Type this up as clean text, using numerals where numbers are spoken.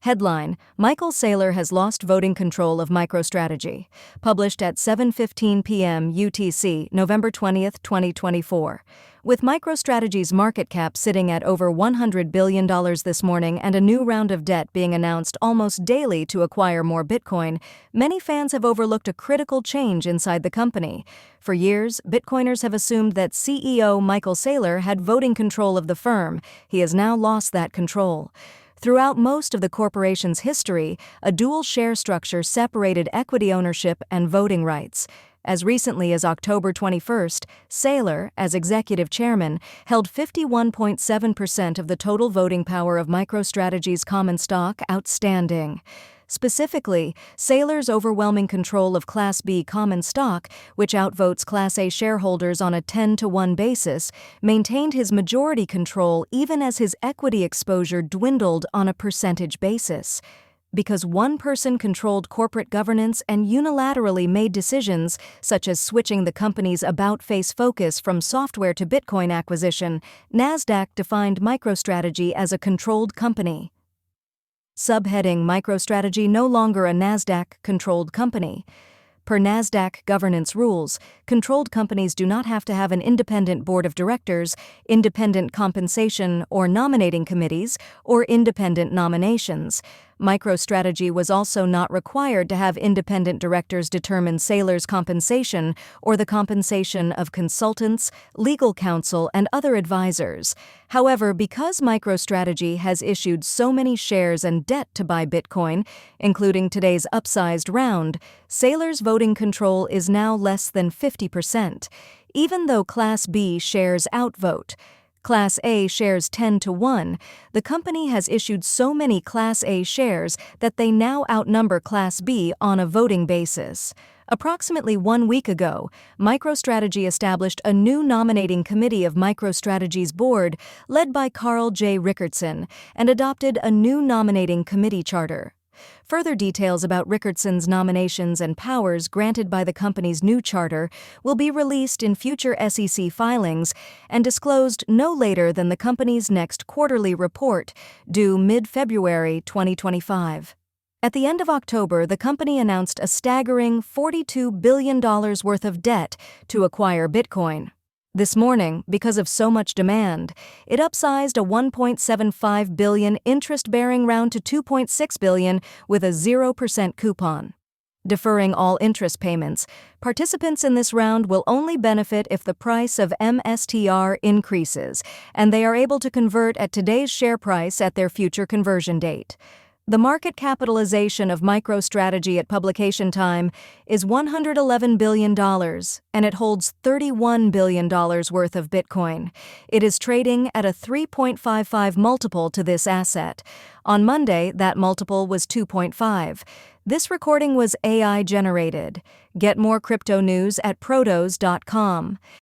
Headline: Michael Saylor has lost voting control of MicroStrategy. Published at 7:15 p.m. UTC, November 20, 2024. With MicroStrategy's market cap sitting at over $100 billion this morning and a new round of debt being announced almost daily to acquire more Bitcoin, many fans have overlooked a critical change inside the company. For years, Bitcoiners have assumed that CEO Michael Saylor had voting control of the firm. He has now lost that control. Throughout most of the corporation's history, a dual share structure separated equity ownership and voting rights. As recently as October 21st, Saylor, as executive chairman, held 51.7% of the total voting power of MicroStrategy's common stock outstanding. Specifically, Saylor's overwhelming control of Class B common stock, which outvotes Class A shareholders on a 10-to-1 basis, maintained his majority control even as his equity exposure dwindled on a percentage basis. Because one person controlled corporate governance and unilaterally made decisions, such as switching the company's about-face focus from software to Bitcoin acquisition, Nasdaq defined MicroStrategy as a controlled company. Subheading: MicroStrategy no longer a Nasdaq-controlled company. Per Nasdaq governance rules, controlled companies do not have to have an independent board of directors, independent compensation or nominating committees, or independent nominations. MicroStrategy was also not required to have independent directors determine Saylor's compensation or the compensation of consultants, legal counsel, and other advisors. However, because MicroStrategy has issued so many shares and debt to buy Bitcoin, including today's upsized round, Saylor's voting control is now less than 50%, even though Class B shares outvote. Class A shares 10-to-1, the company has issued so many Class A shares that they now outnumber Class B on a voting basis. Approximately 1 week ago, MicroStrategy established a new nominating committee of MicroStrategy's board, led by Carl J. Rickertson, and adopted a new nominating committee charter. Further details about Rickertson's nominations and powers granted by the company's new charter will be released in future SEC filings and disclosed no later than the company's next quarterly report, due mid-February 2025. At the end of October, the company announced a staggering $42 billion worth of debt to acquire Bitcoin. This morning, because of so much demand, it upsized a $1.75 billion interest-bearing round to $2.6 billion with a 0% coupon. Deferring all interest payments, participants in this round will only benefit if the price of MSTR increases, and they are able to convert at today's share price at their future conversion date. The market capitalization of MicroStrategy at publication time is $111 billion, and it holds $31 billion worth of Bitcoin. It is trading at a 3.55 multiple to this asset. On Monday, that multiple was 2.5. This recording was AI generated. Get more crypto news at protos.com.